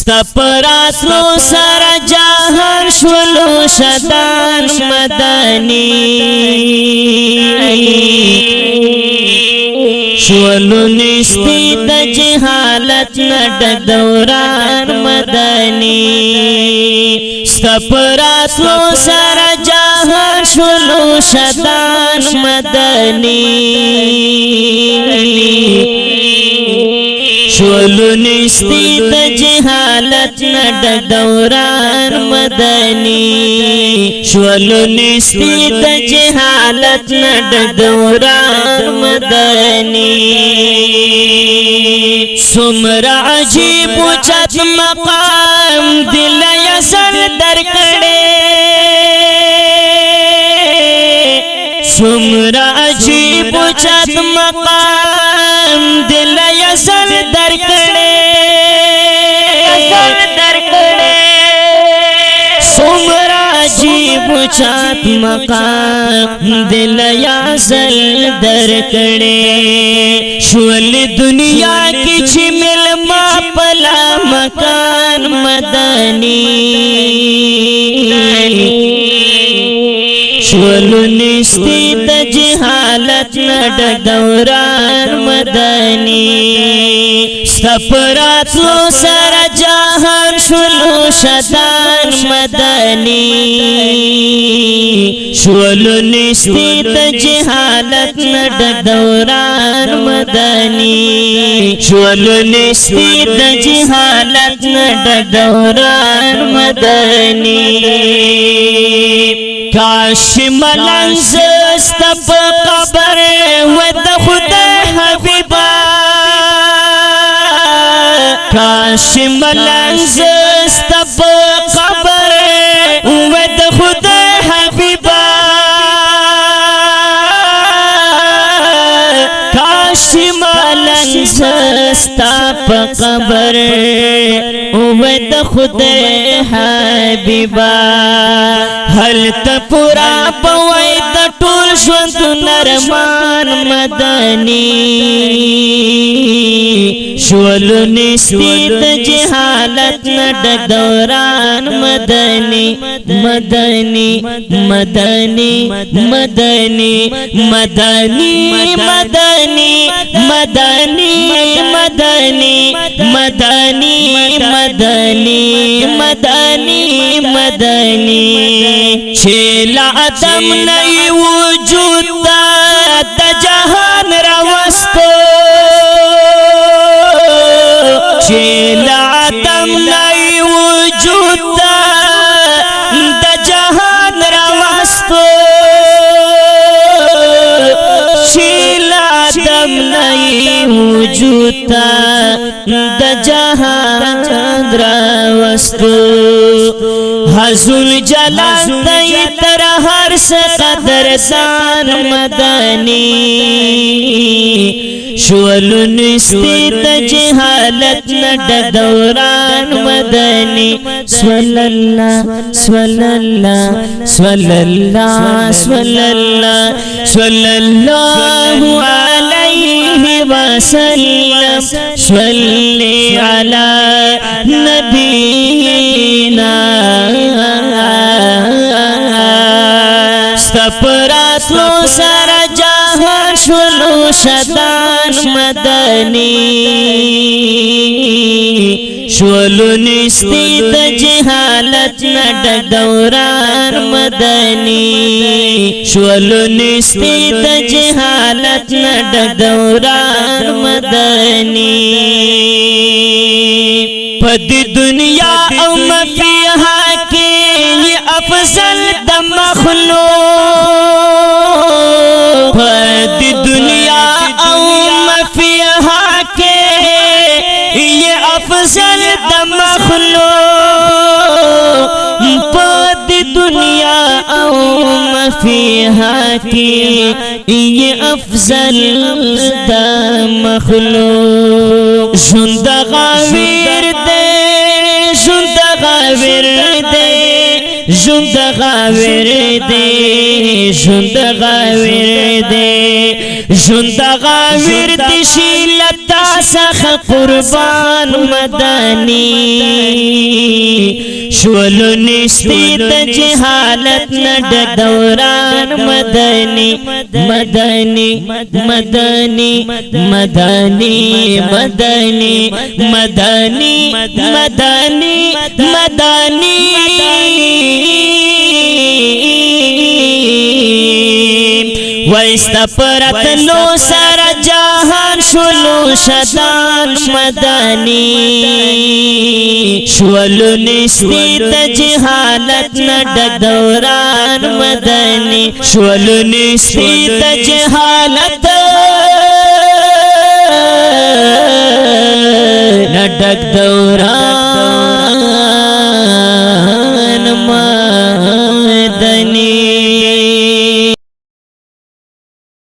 ستپراتلو سر جهان شولو شدان مدنی شولو نستی د جهالت نډک دوران مدنی ستپراتلو سر جهان شولو شدان مدنی شولو نستی د جهالت نډک دوران مدنی شولو نستی د جهالت نډک دوران مدنی سمرا عجیب چت مقام دل یسر درکڑے سمرا عجیب چت مقام دل یسر درکڑے سمرا عجیب چت مقام دل یسر درکڑے شول دنیا کی چمل ما پلا مکان مدنی شولو نستی د جهالت نډک دوران مدنی ستپراتلو سر جهان شولو شدان مدنی شولو نستی د جهالت نډک دوران مدنی شولو نستی د جهالت نډک دوران مدنی کاش ملنگ زستپ قبر ود خدا حبیبا کاش ملنگ زستپ قبر ود خدا حبیبا کاش ملنگ زستپ قبر ود خدا حبیبا هل تپورا پوئی د ټول ژوند نرمان مدنی شولو نستی د جهالت نډک دوران مدنی مدنی مدنی مدنی مدنی مدنی مدنی مدنی مدنی مدنی مدنی مدنی چیلا عدم نئی وجود د جهان راوستو چیلا عدم نئی وجود د جهان راوستو چیلا عدم نئی وجود د جهان راوستو حضور جلال دی تر هر قدر دان مدنی شولو نستی د جهالت نډک دوران مدنی صلی اللہ صلی اللہ صلی اللہ صلی اللہ صلی اللہ علیہ وسلم صلی علی نبینا ستپراتلو سر جهان شولو شدان مدنی شولو نستی د جهالت نډک دوران مدنی شولو نستی د جهالت نډک دوران مدنی پد دنیا او مفیها کې افضل د مخلوق پد دنیا او مفیها کې افضل د مخلوق پد دنیا او مفیها کې افضل د مخلوق ژوند غویر دے ژوند غویر دے ژوند غویر دے ژوند غویر دے ژوند غویر دے شیلتا سخ قربان مدنی شولو نشتی تا جہالت نڈک دوران مدنی مدنی مدنی مدنی مدنی مدنی مدنی مدنی ویستا پرتلو سر جہان شلو شدان مدنی شولو نشتی تا جہالت نڈک دوران مدنی شولو نشتی تا جہالت نڈک دوران